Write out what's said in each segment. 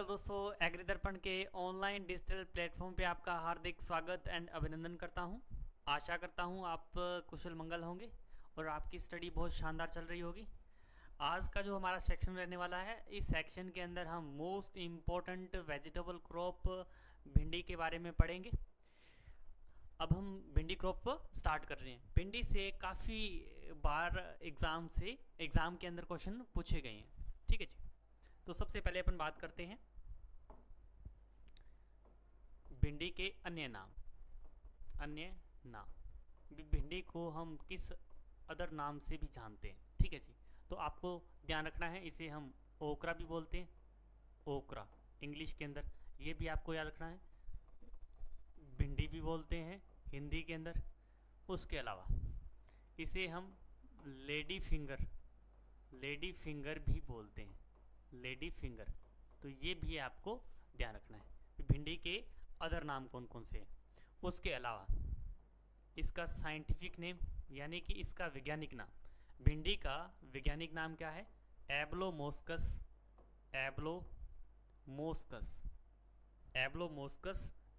Hello दोस्तों, agree दर्पण के ऑनलाइन डिजिटल प्लेटफॉर्म पे आपका हार्दिक स्वागत एंड अभिनंदन करता हूं। आशा करता हूं आप कुशल मंगल होंगे और आपकी स्टडी बहुत शानदार चल रही होगी। आज का जो हमारा सेक्शन रहने वाला है, इस सेक्शन के अंदर हम मोस्ट इम्पोर्टेंट वेजिटेबल क्रॉप भिंडी के बारे में पढ़ेंगे। अब हम भिंडी क्रॉप स्टार्ट कर रहे हैं। भिंडी से काफ़ी बार एग्ज़ाम के अंदर क्वेश्चन पूछे गए हैं। ठीक है जी, तो सबसे पहले अपन बात करते हैं भिंडी के अन्य नाम। भिंडी को हम किस अदर नाम से भी जानते हैं। ठीक है जी, तो आपको ध्यान रखना है, इसे हम ओकरा भी बोलते हैं, ओकरा इंग्लिश के अंदर, ये भी आपको याद रखना है। भिंडी भी बोलते हैं हिंदी के अंदर। उसके अलावा इसे हम लेडी फिंगर भी बोलते हैं, लेडी फिंगर। तो ये भी आपको ध्यान रखना है। भिंडी के अदर नाम कौन कौन से हैं। उसके अलावा इसका साइंटिफिक नेम यानी कि इसका वैज्ञानिक नाम, भिंडी का वैज्ञानिक नाम क्या है? एब्लोमोस्कस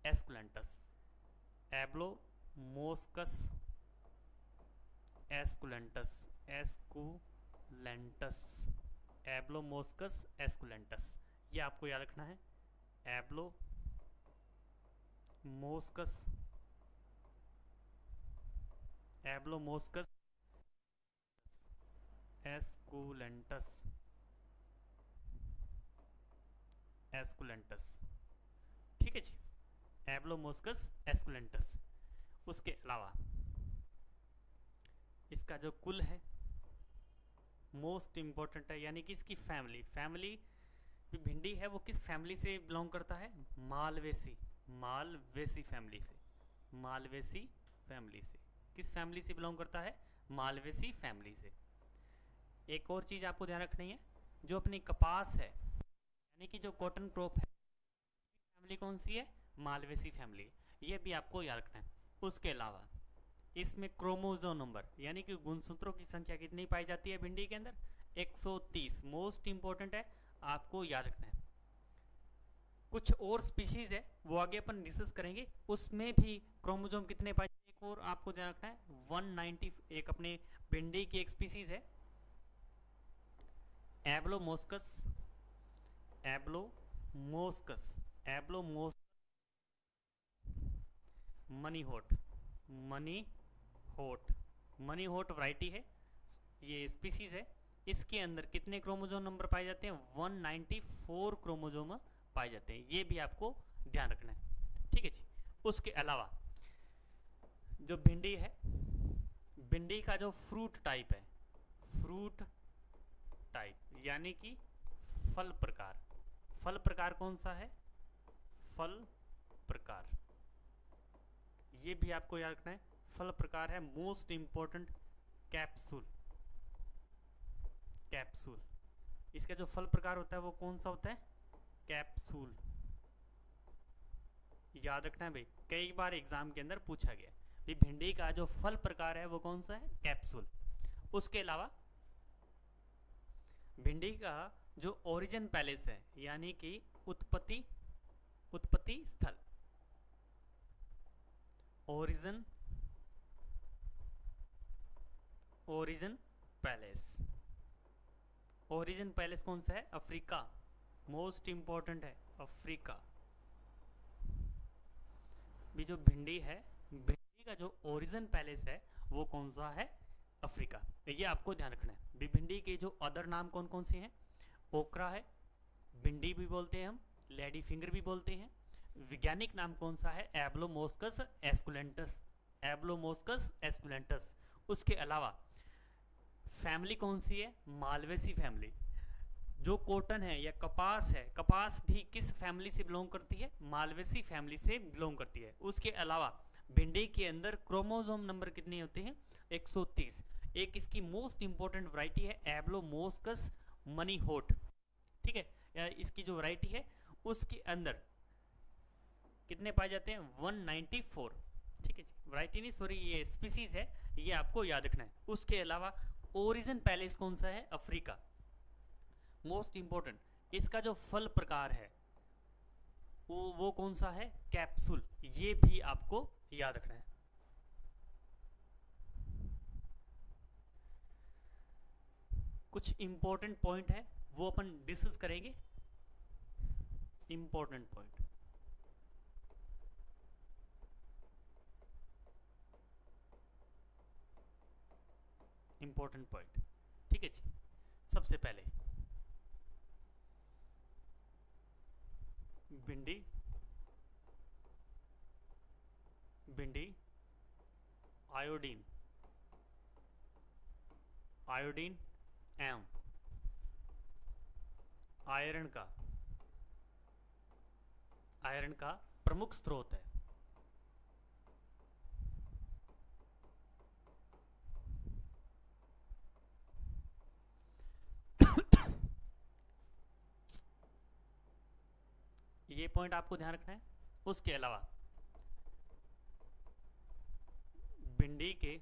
एस्कुलेंटस। एब्लोमोस्कस एस्कुलेंटस, ये आपको याद रखना है। एब्लोमोस्कस एस्कुलेंटस। ठीक है जी, एब्लोमोस्कस एस्कुलेंटस। उसके अलावा इसका जो कुल है मोस्ट इम्पोर्टेंट है, यानी कि इसकी फैमिली भिंडी है वो किस फैमिली से बिलोंग करता है? मालवेसी फैमिली से। किस फैमिली से बिलोंग करता है? मालवेसी फैमिली से। एक और चीज आपको ध्यान रखनी है, जो अपनी कपास है यानी कि जो कॉटन क्रॉप है, फैमिली कौन सी है? Malvaceae family. ये भी आपको याद रखना है। उसके अलावा इसमें क्रोमोसोम नंबर यानी कि गुणसूत्रों की संख्या कितनी पाई जाती है भिंडी के अंदर? 130। मोस्ट इंपॉर्टेंट है, आपको याद रखना है। कुछ और स्पीसीज है वो आगे अपन डिस्कस करेंगे, उसमें भी क्रोमोसोम कितने पाए जाते हैं। एक और आपको ध्यान रखना है, 190। एक अपने भिंडी की एक स्पीसीज है एब्लोमोस्कस मनी होट वैरायटी है, ये स्पीसीज है। इसके अंदर कितने क्रोमोसोम नंबर पाए जाते हैं? 194 क्रोमोसोम पाए जाते हैं। ये भी आपको ध्यान रखना है। ठीक है जी। उसके अलावा जो भिंडी है, भिंडी का जो फ्रूट टाइप यानी कि फल प्रकार कौन सा है? फल प्रकार, ये भी आपको याद रखना है। फल प्रकार है मोस्ट इंपॉर्टेंट कैप्सूल। इसका जो फल प्रकार होता है वो कौन सा होता है? कैप्सूल। याद रखना है भाई, कई बार एग्जाम के अंदर पूछा गया कि भिंडी का जो फल प्रकार है वो कौन सा है? कैप्सूल। उसके अलावा भिंडी का जो ओरिजिन पैलेस है यानी कि उत्पत्ति स्थल, ओरिजिन पैलेस कौन सा है? अफ्रीका। मोस्ट इंपॉर्टेंट है, अफ्रीका। भी जो भिंडी है, भिंडी का जो ओरिजिन पैलेस है वो कौन सा है? अफ्रीका। ये आपको ध्यान रखना है। भिंडी के जो अदर नाम कौन कौन से हैं? ओकरा है, भिंडी भी बोलते हैं हम, लेडी फिंगर भी बोलते हैं। वैज्ञानिक नाम कौन सा है? एब्लोमोस्कस एस्कुलेंटस। उसके अलावा फैमिली कौन सी है? Malvaceae family. जो कॉटन है या कपास है, कपास भी किस फैमिली से बिलोंग करती है? मालवेसी फैमिली से बिलोंग करती है। उसके अलावा भिंडी के अंदर क्रोमोसोम नंबर कितने होते हैं? 130। एक इसकी मोस्ट इंपॉर्टेंट वैरायटी है एब्लोमोस्कस मनी होट। ठीक है, इसकी जो वैरायटी है उसके अंदर कितने पाए जाते हैं? 194। ठीक है, वैरायटी नहीं सॉरी, ये स्पीसीज है, ये आपको याद रखना है। उसके अलावा ओरिजिन पैलेस कौन सा है? अफ्रीका। मोस्ट इंपॉर्टेंट, इसका जो फल प्रकार है वो कौन सा है? कैप्सूल। ये भी आपको याद रखना है। कुछ इंपॉर्टेंट पॉइंट है वो अपन डिस्कस करेंगे। इंपॉर्टेंट पॉइंट, इंपॉर्टेंट पॉइंट, ठीक है जी। सबसे पहले भिंडी, भिंडी आयोडीन, आयोडीन एवं आयरन का, आयरन का प्रमुख स्रोत है। ये पॉइंट आपको ध्यान रखना है। उसके अलावा भिंडी के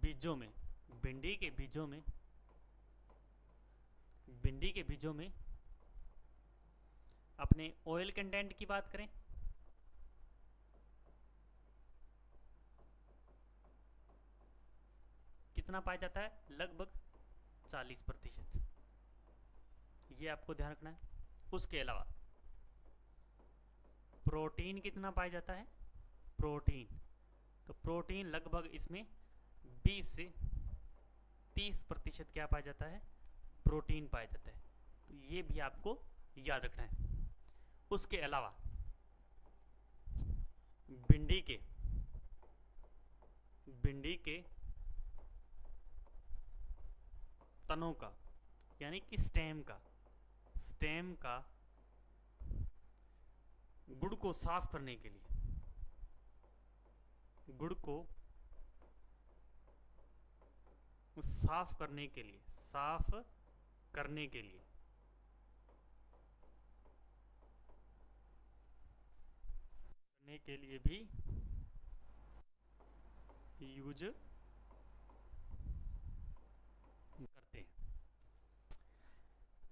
बीजों में, भिंडी के बीजों में, भिंडी के बीजों में अपने ऑयल कंटेंट की बात करें, कितना पाया जाता है? लगभग 40%। ये आपको ध्यान रखना है। उसके अलावा प्रोटीन कितना पाया जाता है? प्रोटीन, तो प्रोटीन लगभग इसमें 20 से 30% क्या पाया जाता है? प्रोटीन पाया जाता है। तो ये भी आपको याद रखना है। उसके अलावा भिंडी के, भिंडी के तनों का, यानी कि स्टेम का, स्टेम का गुड़ को साफ करने के लिए, गुड़ को साफ करने के लिए, साफ करने के लिए भी यूज करते हैं।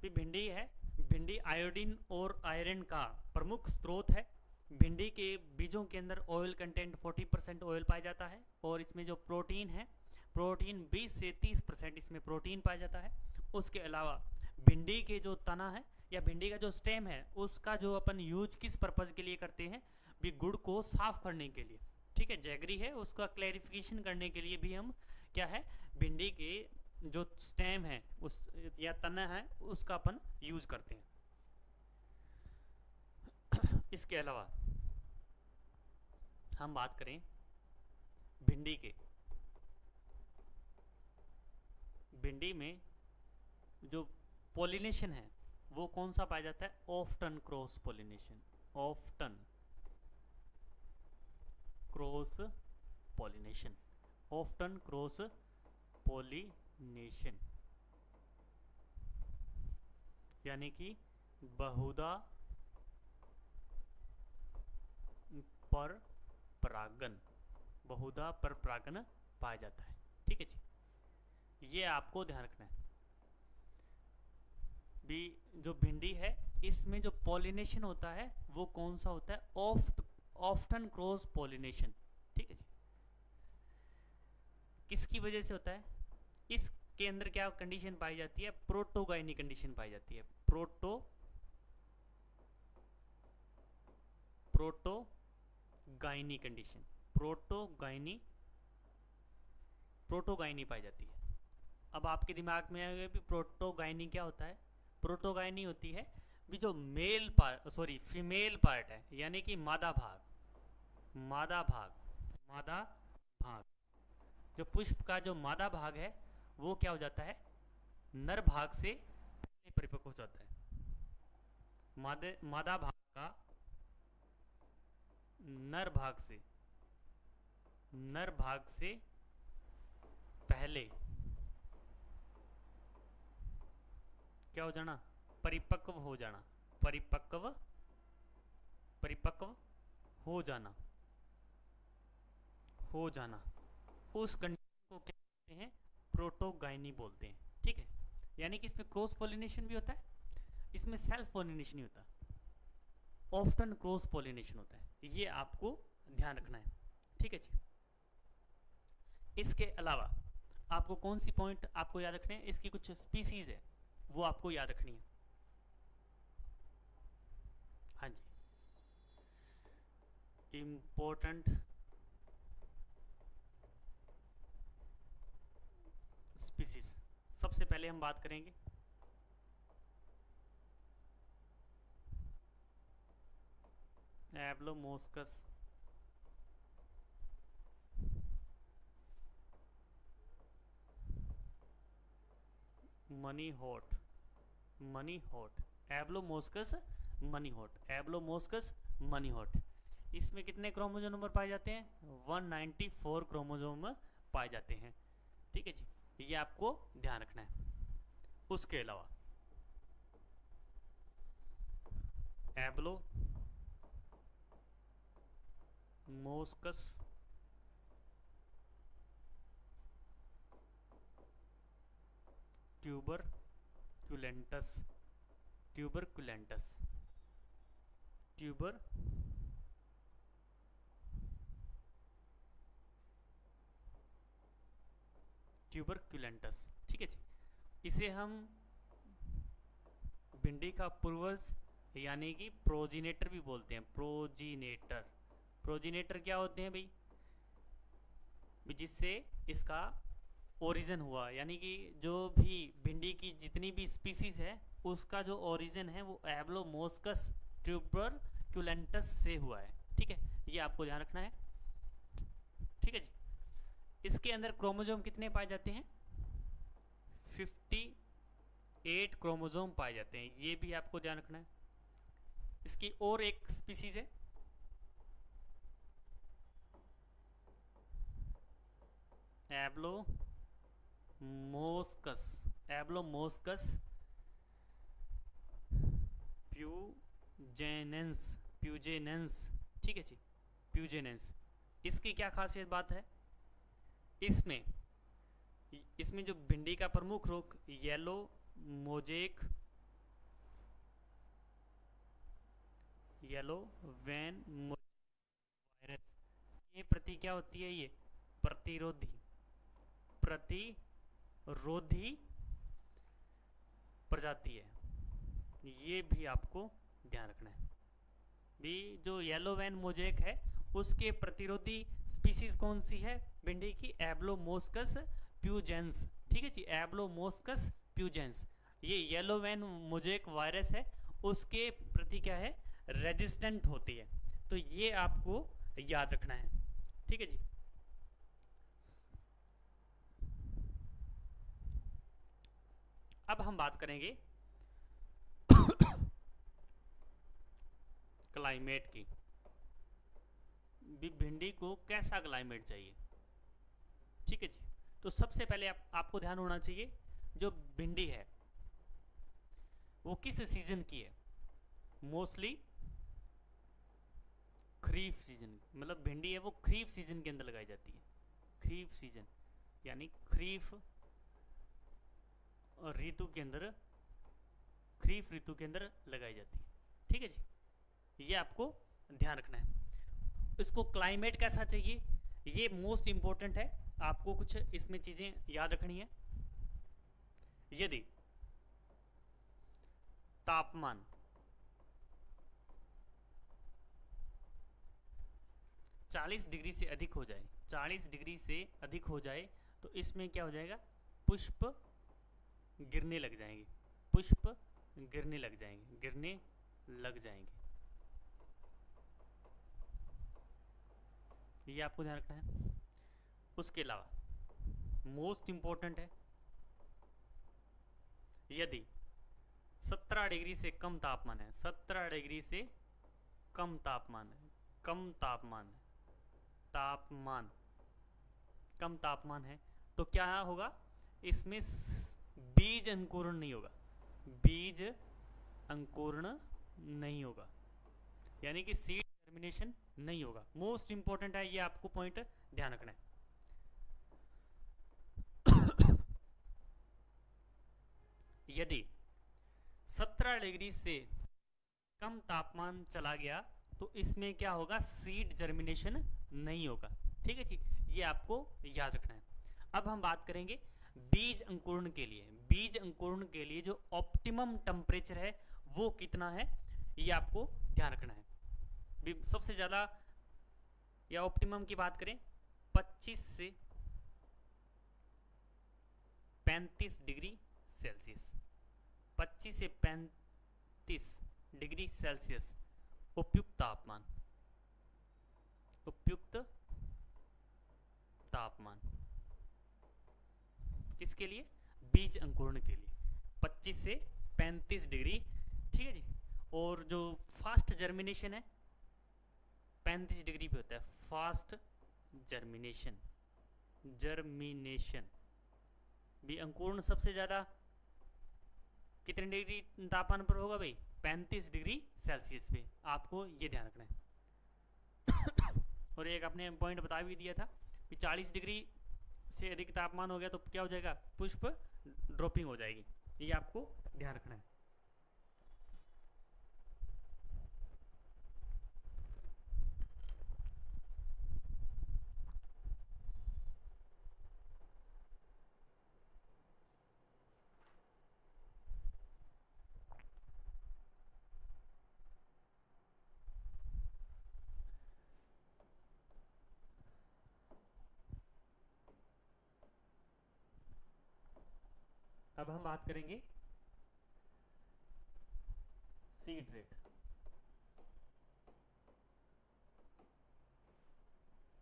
भी भिंडी है, भिंडी आयोडीन और आयरन का प्रमुख स्रोत है। भिंडी के बीजों के अंदर ऑयल कंटेंट 40% ऑयल पाया जाता है और इसमें जो प्रोटीन है, प्रोटीन 20 से 30% इसमें प्रोटीन पाया जाता है। उसके अलावा भिंडी के जो तना है या भिंडी का जो स्टेम है, उसका जो अपन यूज किस पर्पज के लिए करते हैं? भी गुड़ को साफ करने के लिए, ठीक है। जैगरी है उसका क्लैरिफिकेशन करने के लिए भी हम क्या है, भिंडी के जो स्टेम है उस या तना है उसका अपन यूज करते हैं। इसके अलावा हम बात करें भिंडी के, भिंडी में जो पॉलिनेशन है वो कौन सा पाया जाता है? Often cross pollination, often cross pollination, often cross pollination, यानी कि बहुधा पर परागन, बहुधा पर परागन पाया जाता है, ठीक है जी। ये आपको ध्यान रखना है। भी जो भिंडी है इसमें जो पॉलिनेशन होता है वो कौन सा होता है? ऑफ्टन क्रॉस पॉलिनेशन, ठीक है जी। किसकी वजह से होता है? इसके अंदर क्या कंडीशन पाई जाती है? प्रोटोगाइनी कंडीशन पाई जाती है। प्रोटोगाइनी कंडीशन, प्रोटोगाइनी पाई जाती है। अब आपके दिमाग में आएगा भी प्रोटोगाइनी क्या होता है? प्रोटोगाइनी होती है भी जो male part, sorry female part है, यानी कि मादा भाग, मादा भाग, मादा भाग, जो पुष्प का जो मादा भाग है वो क्या हो जाता है? नर भाग से परिपक्व हो जाता है। मादा भाग का नर भाग से पहले क्या हो जाना? परिपक्व हो जाना, परिपक्व हो जाना, उस कंडीशन को क्या कहते हैं? प्रोटोगाइनी बोलते हैं, ठीक है। यानी कि इसमें क्रॉस पॉलिनेशन भी होता है, इसमें सेल्फ पॉलिनेशन नहीं होता, ऑफ्टन क्रॉस पॉलिनेशन होता है, ये आपको ध्यान रखना है। ठीक है जी। इसके अलावा आपको कौन सी पॉइंट आपको याद रखने हैं, इसकी कुछ स्पीसीज है वो आपको याद रखनी है। हाँ जी, इम्पोर्टेंट स्पीसीज, सबसे पहले हम बात करेंगे Abelmoschus manihot, manihot, Abelmoschus manihot, Abelmoschus manihot. इसमें कितने क्रोमोजोम नंबर पाए जाते हैं? 194 क्रोमोजोम पाए जाते हैं। ठीक है जी, ये आपको ध्यान रखना है। उसके अलावा एब्लोमोस्कस ट्यूबरकुलेंटस, ट्यूबरकुलेंटस, ट्यूबरकुलेंटस। ठीक है जी, इसे हम भिंडी का पूर्वज यानी कि प्रोजिनेटर भी बोलते हैं। प्रोजिनेटर, प्रोजिनेटर क्या होते हैं भाई? जिससे इसका ओरिजिन हुआ, यानी कि जो भी भिंडी की जितनी भी स्पीसीज है उसका जो ओरिजिन है वो एब्लोमोस्कस ट्यूबरकुलेंटस से हुआ है। ठीक है, ये आपको ध्यान रखना है। ठीक है जी, इसके अंदर क्रोमोजोम कितने पाए जाते हैं? 58 क्रोमोजोम पाए जाते हैं, ये भी आपको ध्यान रखना है। इसकी और एक स्पीसीज है एब्लोमोस्कस, एब्लोमोस्कस प्यूजेनेंस, प्यूजेनेंस। ठीक है जी, प्यूजेनेंस। इसकी क्या खासियत बात है? इसमें इसमें जो भिंडी का प्रमुख रोग yellow mosaic, yellow vein virus, ये प्रति क्या होती है? ये प्रतिरोधी, प्रतिरोधी प्रजाति है, ये भी आपको ध्यान रखना है। भी जो येलो वैन मोजेक है उसके प्रतिरोधी स्पीसीज कौन सी है भिंडी की? एब्लोमोस्कस प्यूजेंस। ठीक है जी, एब्लोमोस्कस प्यूजेंस। ये येलो वैन मोजेक वायरस है, उसके प्रति क्या है? रेजिस्टेंट होती है, तो ये आपको याद रखना है। ठीक है जी, अब हम बात करेंगे क्लाइमेट की। भिंडी को कैसा क्लाइमेट चाहिए? ठीक है जी, तो सबसे पहले आपको ध्यान होना चाहिए जो भिंडी है वो किस सीजन की है? मोस्टली खरीफ सीजन, मतलब भिंडी है वो खरीफ सीजन के अंदर लगाई जाती है। खरीफ सीजन यानी खरीफ ऋतु के अंदर, खरीफ ऋतु के अंदर लगाई जाती है। ठीक है जी, ये आपको ध्यान रखना है। इसको क्लाइमेट कैसा चाहिए, ये मोस्ट इंपॉर्टेंट है, आपको कुछ इसमें चीजें याद रखनी है। यदि तापमान 40 डिग्री से अधिक हो जाए, 40 डिग्री से अधिक हो जाए तो इसमें क्या हो जाएगा? पुष्प गिरने लग जाएंगे, पुष्प गिरने लग जाएंगे, गिरने लग जाएंगे, ये आपको ध्यान रखना है। उसके अलावा मोस्ट इंपॉर्टेंट है, यदि 17 डिग्री से कम तापमान है, 17 डिग्री से कम तापमान है, कम तापमान है, तापमान कम तापमान है तो क्या होगा? इसमें बीज अंकुरण नहीं होगा, बीज अंकुरण नहीं होगा, यानी कि सीड जर्मिनेशन नहीं होगा। मोस्ट इंपॉर्टेंट है, ये आपको पॉइंट ध्यान रखना है। यदि 17 डिग्री से कम तापमान चला गया तो इसमें क्या होगा, सीड जर्मिनेशन नहीं होगा। ठीक है जी, ये आपको याद रखना है। अब हम बात करेंगे बीज अंकुरण के लिए। बीज अंकुरण के लिए जो ऑप्टिमम टेम्परेचर है वो कितना है, ये आपको ध्यान रखना है। सबसे ज्यादा या ऑप्टिमम की बात करें 25 से 35 डिग्री सेल्सियस, 25 से 35 डिग्री सेल्सियस उपयुक्त तापमान, उपयुक्त तापमान किसके लिए, बीज अंकुरण के लिए 25 से 35 डिग्री। ठीक है जी। और जो फास्ट जर्मिनेशन है 35 डिग्री पे होता है, फास्ट जर्मिनेशन, जर्मिनेशन भी अंकुरण सबसे ज्यादा कितने डिग्री तापमान पर होगा भाई, 35 डिग्री सेल्सियस पे, आपको ये ध्यान रखना है। और एक आपने पॉइंट बता भी दिया था कि 40 डिग्री से अधिक तापमान हो गया तो क्या हो जाएगा, पुष्प ड्रॉपिंग हो जाएगी, ये आपको ध्यान रखना है। अब हम बात करेंगे सीड रेट,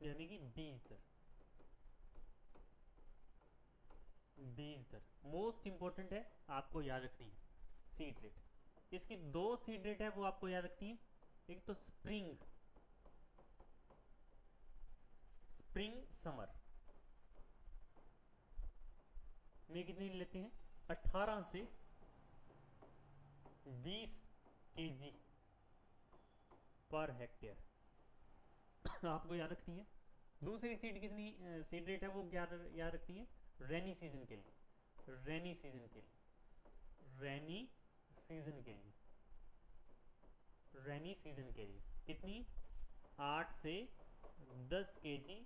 यानी कि बीज दर। बीज दर मोस्ट इंपॉर्टेंट है, आपको याद रखनी है। सीड रेट, इसकी दो सीड रेट है वो आपको याद रखनी है। एक तो स्प्रिंग, स्प्रिंग समर में कितनी लेते हैं, 18 से 20 केजी पर हेक्टेयर, आपको याद रखनी है। दूसरी सीड कितनी सीड रेट है वो क्या याद रखनी है, रेनी सीजन के लिए, रेनी सीजन के लिए, रेनी सीजन के लिए, रेनी सीजन के लिए कितनी, 8 से 10 केजी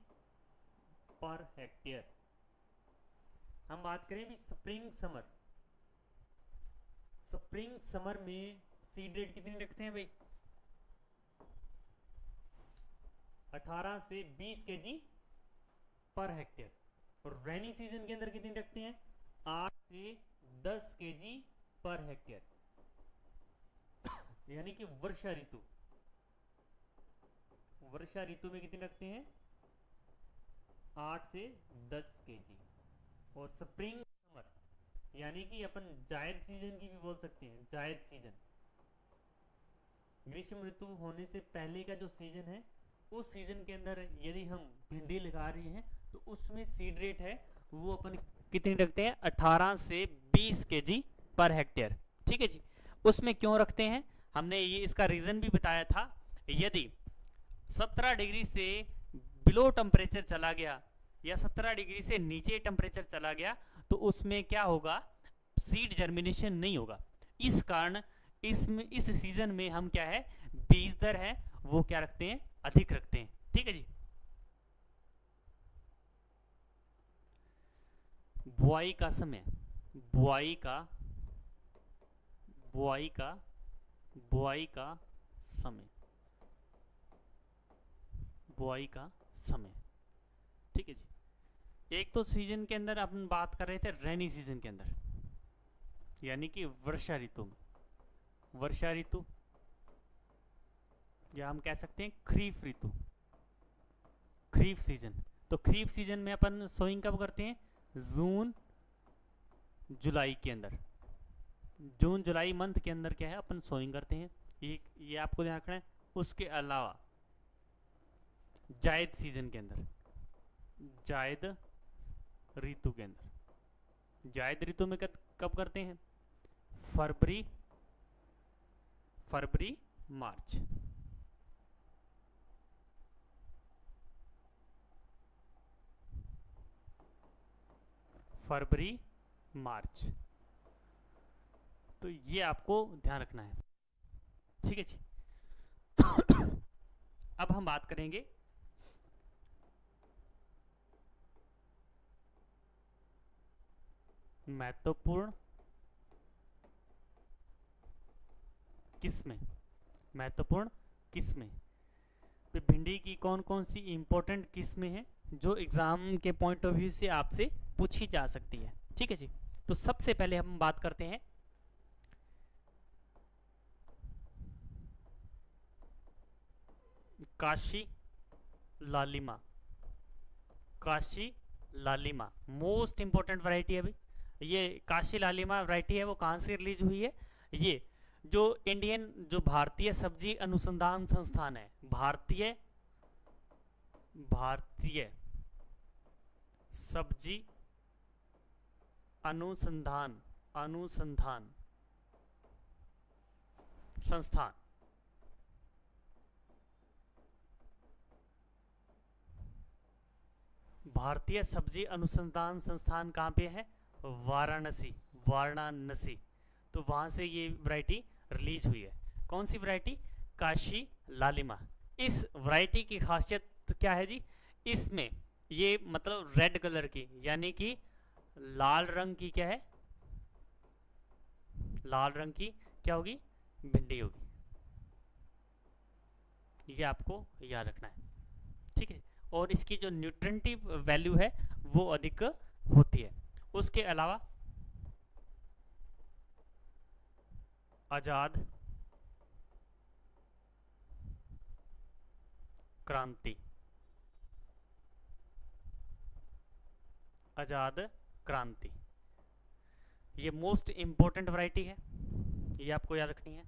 पर हेक्टेयर। हम बात करें भी स्प्रिंग समर, स्प्रिंग समर में सीड रेट कितनी रखते हैं भाई, 18 से 20 केजी पर हेक्टेयर। और रेनी सीजन के अंदर कितनी रखते हैं, 8 से 10 केजी पर हेक्टेयर, यानी कि वर्षा ऋतु, वर्षा ऋतु में कितने रखते हैं, 8 से 10 केजी। और स्प्रिंग समर यानी कि अपन जायद सीजन की भी बोल सकते हैं, जायद सीजन, ग्रीष्म ऋतु होने से पहले का जो सीजन है उस सीजन के अंदर यदि हम भिंडी लगा रहे हैं तो उसमें सीड रेट है वो अपन कितनी रखते हैं, 18 से 20 केजी पर हेक्टेयर। ठीक है जी। उसमें क्यों रखते हैं, हमने ये इसका रीजन भी बताया था। यदि 17 डिग्री से बिलो टेम्परेचर चला गया या 17 डिग्री से नीचे टेम्परेचर चला गया तो उसमें क्या होगा, सीड जर्मिनेशन नहीं होगा। इस कारण इस सीजन में हम क्या है, बीज दर है वो क्या रखते हैं, अधिक रखते हैं। ठीक है जी। बुआई का समय, बुआई का बुआई का बुआई का समय, बुआई का समय। ठीक है जी। एक तो सीजन के अंदर अपन बात कर रहे थे रेनी सीजन के अंदर, यानी कि वर्षा ऋतु में, वर्षा ऋतु या हम कह सकते हैं खरीफ ऋतु, खरीफ सीजन। तो खरीफ सीजन में अपन सोइंग कब करते हैं, जून जुलाई के अंदर, जून जुलाई मंथ के अंदर क्या है अपन सोइंग करते हैं, ये आपको ध्यान रखना है। उसके अलावा जायद सीजन के अंदर, जायद ऋतु के अंदर, जायद ऋतु में कब करते हैं, फरवरी, फरवरी मार्च, फरवरी मार्च। तो ये आपको ध्यान रखना है, ठीक है जी। अब हम बात करेंगे महत्वपूर्ण किस्में। महत्वपूर्ण किस्में तो भिंडी की कौन कौन सी इंपॉर्टेंट किस्में हैं जो एग्जाम के पॉइंट ऑफ व्यू से आपसे पूछी जा सकती है, ठीक है जी। तो सबसे पहले हम बात करते हैं काशी लालिमा। काशी लालिमा मोस्ट इंपॉर्टेंट वैरायटी है अभी। ये काशी लालिमा वैरायटी है वो कहाँ से रिलीज हुई है? ये जो जो भारतीय सब्जी अनुसंधान संस्थान है, भारतीय सब्जी अनुसंधान संस्थान, भारतीय सब्जी अनुसंधान संस्थान कहाँ पे है? वाराणसी। तो वहां से ये वैरायटी रिलीज हुई है। कौन सी वैरायटी? काशी लालिमा। इस वैरायटी की खासियत क्या है जी? इसमें ये मतलब रेड कलर की यानी कि लाल रंग की क्या है? लाल रंग की क्या होगी? भिंडी होगी। ये आपको याद रखना है, ठीक है। और इसकी जो न्यूट्रिएंटिव वैल्यू है वो अधिक होती है। उसके अलावा आजाद क्रांति, ये मोस्ट इंपॉर्टेंट वैरायटी है, ये आपको याद रखनी है।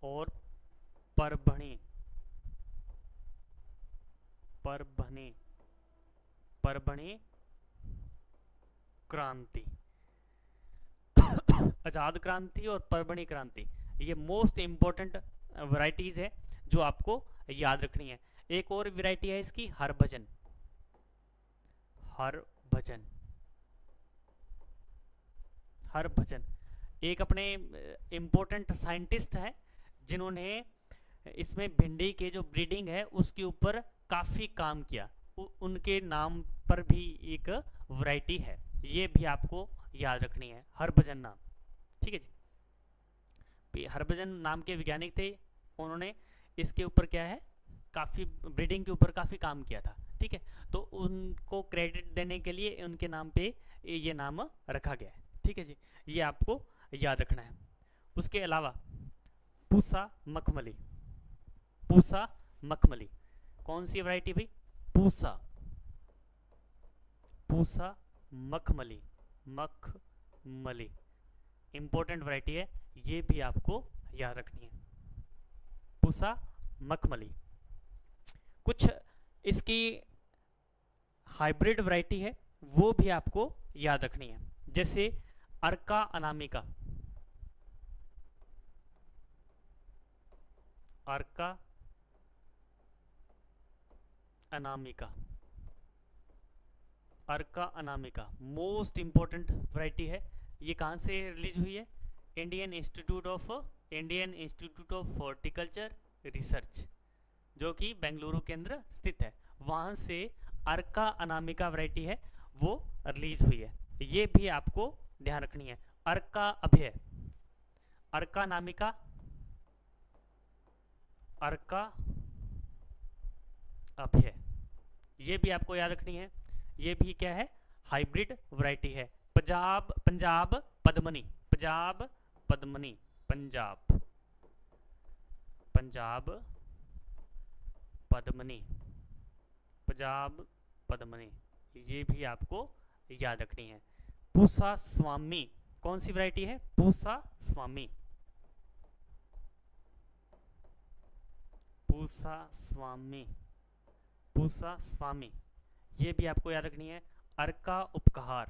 और परभणी क्रांति आजाद क्रांति और परभणी क्रांति ये मोस्ट इंपॉर्टेंट वैरायटीज है जो आपको याद रखनी है। एक और वैरायटी है इसकी हरभजन। एक अपने इंपॉर्टेंट साइंटिस्ट है जिन्होंने इसमें भिंडी के जो ब्रीडिंग है उसके ऊपर काफी काम किया। उनके नाम पर भी एक वैरायटी है, ये भी आपको याद रखनी है, हरभजन नाम, ठीक है जी। हरभजन नाम के वैज्ञानिक थे, उन्होंने इसके ऊपर क्या है काफी ब्रीडिंग के ऊपर काफी काम किया था, ठीक है। तो उनको क्रेडिट देने के लिए उनके नाम पे ये नाम रखा गया है, ठीक है जी। ये आपको याद रखना है। उसके अलावा पूसा मखमली, कौन सी वैरायटी भाई? पूसा मखमली इंपॉर्टेंट वैरायटी है, ये भी आपको याद रखनी है, पूसा मखमली। कुछ इसकी हाइब्रिड वैरायटी है वो भी आपको याद रखनी है, जैसे अर्का अनामिका, अर्का अनामिका मोस्ट इंपॉर्टेंट वैरायटी है। ये कहाँ से रिलीज हुई है? Indian institute of horticulture research जो कि बेंगलुरु के अंदर स्थित है, वहां से अर्का अनामिका वैरायटी है वो रिलीज हुई है, ये भी आपको ध्यान रखनी है। अर्का अभय, अर्का अनामिका, अर्का अभय, ये भी आपको याद रखनी है। ये भी क्या है? हाइब्रिड वैरायटी है। पंजाब पद्मनी, पंजाब पद्मनी, ये भी आपको याद रखनी है। पूसा स्वामी, कौन सी वैरायटी है? पूसा स्वामी, ये भी आपको याद रखनी है। अर्का उपहार,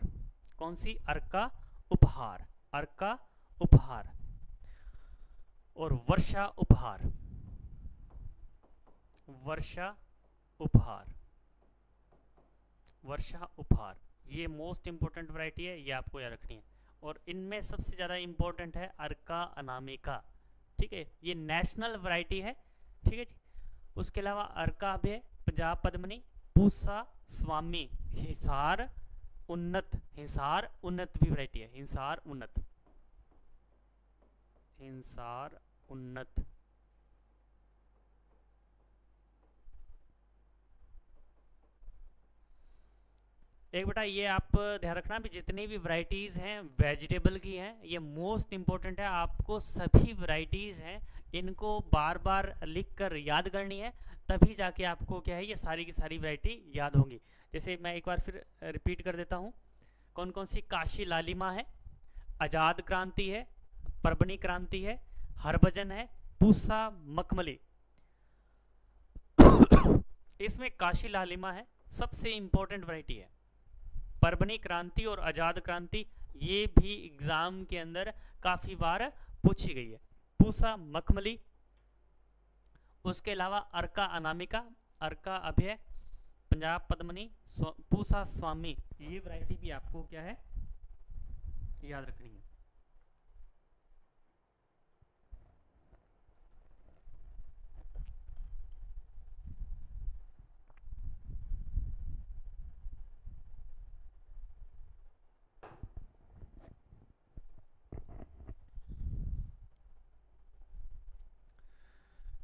कौन सी? अर्का उपहार और वर्षा उपहार, ये मोस्ट इंपोर्टेंट वैरायटी है, ये आपको याद रखनी है। और इनमें सबसे ज़्यादा इम्पोर्टेंट है अर्का अनामिका, ठीक है, ये नेशनल वैरायटी है, ठीक है जी। उसके अलावा अर्का भी है, पंजाब पद्मनी, पूसा स्वामी, हिसार उन्नत, हिसार उन्नत भी वैरायटी है, हिसार उन्नत, हिसार उन्नत। एक बेटा ये आप ध्यान रखना भी जितनी भी वैरायटीज हैं वेजिटेबल की हैं, ये मोस्ट इंपॉर्टेंट है, आपको सभी वैरायटीज हैं इनको बार बार लिख कर याद करनी है, तभी जाके आपको क्या है ये सारी की सारी वैरायटी याद होंगी। जैसे मैं एक बार फिर रिपीट कर देता हूँ, कौन कौन सी, काशी लालिमा है, आजाद क्रांति है, परबनी क्रांति है, हरभजन है, पूसा मखमली। इसमें काशी लालिमा है सबसे इंपॉर्टेंट वैरायटी है, परबनी क्रांति और आजाद क्रांति ये भी एग्जाम के अंदर काफी बार पूछी गई है, पूसा मखमली। उसके अलावा अर्का अनामिका, अर्का अभय, पंजाब पद्मनी, पूसा स्वामी, ये वैरायटी भी आपको क्या है याद रखनी है।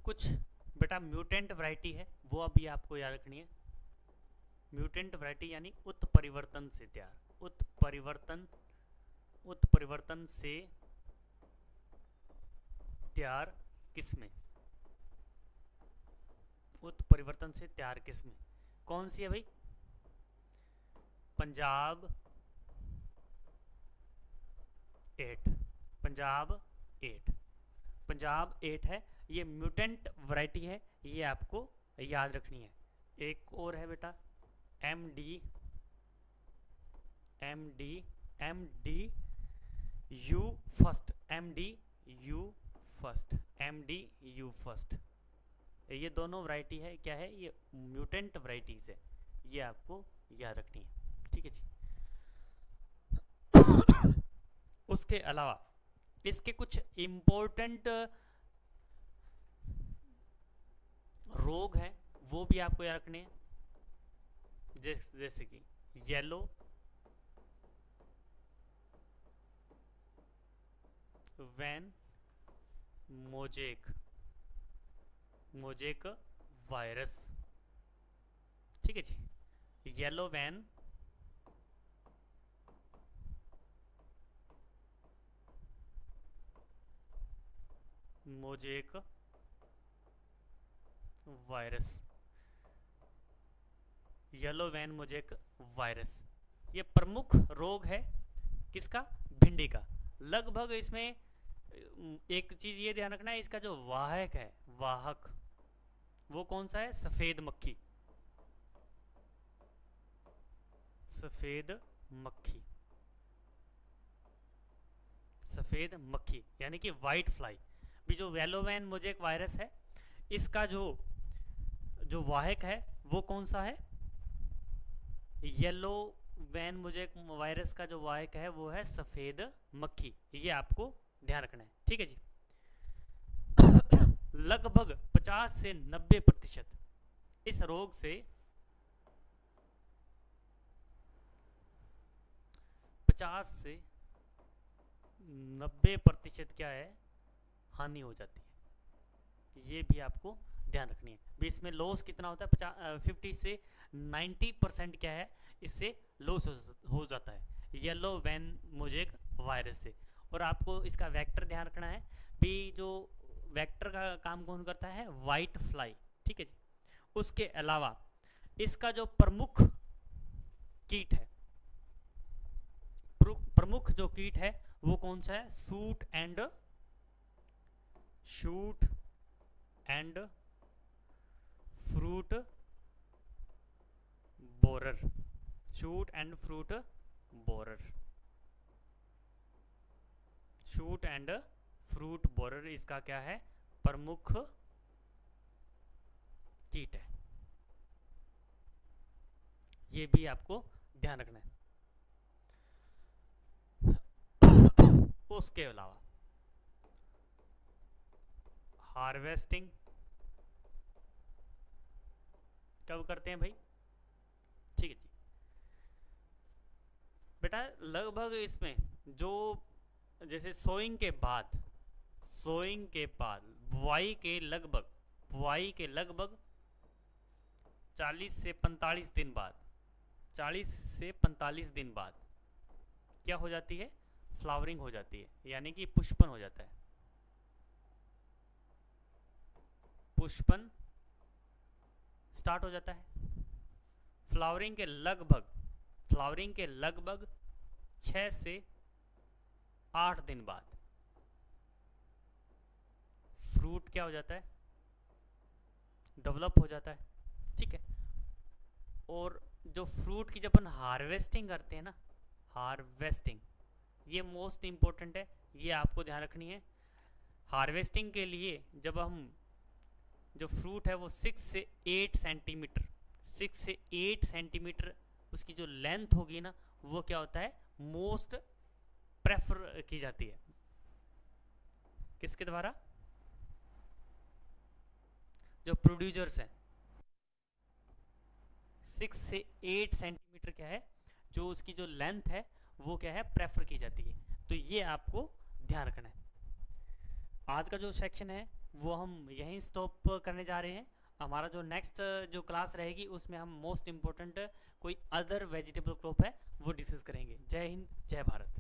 कुछ बेटा म्यूटेंट वैरायटी है वो अभी आपको याद रखनी है। म्यूटेंट वैरायटी यानी उत्परिवर्तन से तैयार, उत्परिवर्तन, उत्परिवर्तन से तैयार किस्में, उत्परिवर्तन से तैयार किस्में कौन सी है भाई, पंजाब 8, पंजाब 8, पंजाब 8 है, ये म्यूटेंट वैरायटी है, ये आपको याद रखनी है। एक और है बेटा M D, M D, M D U first, M D U first, M D U first, ये दोनों वैरायटी है, क्या है ये म्यूटेंट वैरायटीज है, ये आपको याद रखनी है, ठीक है जी। उसके अलावा इसके कुछ इंपॉर्टेंट रोग हैं वो भी आपको याद रखने हैं, जैसे कि yellow vein mosaic, mosaic virus, ठीक है जी, yellow vein mosaic virus, yellow vein mosaic virus, ये प्रमुख रोग है किसका, भिंडी का। लगभग इसमें एक चीज ये ध्यान रखना है, इसका जो वाहक है, वाहक वो कौन सा है, सफेद मक्खी, सफेद मक्खी, सफेद मक्खी यानी कि व्हाइट फ्लाई भी। जो येलो वैन मोजेक वायरस है इसका जो वाहक है वो कौन सा है, येलो वैन मोजेक वायरस का जो वाहक है वो है सफेद मक्खी, ये आपको ध्यान रखना है, ठीक है जी। लगभग 50 से 90% इस रोग से 50 से 90% क्या है, हानि हो जाती है, ये भी आपको ध्यान रखनी है। भी इसमें लॉस कितना होता है, 50 से 90% क्या है, इससे लॉस हो जाता है येलो वैन मोजेक वायरस से। और आपको इसका वेक्टर ध्यान रखना है भी, जो वेक्टर का काम कौन करता है, वाइट फ्लाई, ठीक है जी। उसके अलावा इसका जो प्रमुख कीट है, प्रमुख जो कीट है वो कौन सा है, shoot and fruit borer, shoot and fruit borer, shoot and fruit borer इसका क्या है, प्रमुख कीट है, ये भी आपको ध्यान रखना है। उसके अलावा हार्वेस्टिंग कब करते हैं भाई? ठीक है जी बेटा, लगभग इसमें जो जैसे सोइंग के बाद बुआई के लगभग 40 से 45 दिन बाद 40 से 45 दिन बाद क्या हो जाती है? फ्लावरिंग हो जाती है, यानी कि पुष्पन हो जाता है। पुष्पन स्टार्ट हो जाता है। फ्लावरिंग के लगभग 6 से 8 दिन बाद फ्रूट क्या हो जाता है? डेवलप हो जाता है। ठीक है, और जो फ्रूट की जब अपन हार्वेस्टिंग करते हैं ना, हार्वेस्टिंग ये मोस्ट इंपॉर्टेंट है, ये आपको ध्यान रखनी है। हार्वेस्टिंग के लिए जब हम जो फ्रूट है वो 6 से 8 सेंटीमीटर उसकी जो लेंथ होगी ना, वो क्या होता है? मोस्ट प्रेफर की जाती है। किसके द्वारा? जो प्रोड्यूसर्स हैं। 6 से 8 सेंटीमीटर क्या है, जो उसकी जो लेंथ है वो क्या है? प्रेफर की जाती है। तो ये आपको ध्यान रखना है। आज का जो सेक्शन है वो हम यहीं स्टॉप करने जा रहे हैं। हमारा जो नेक्स्ट जो क्लास रहेगी उसमें हम मोस्ट इम्पोर्टेंट कोई अदर वेजिटेबल क्रॉप है वो डिस्कस करेंगे। जय हिंद, जय भारत।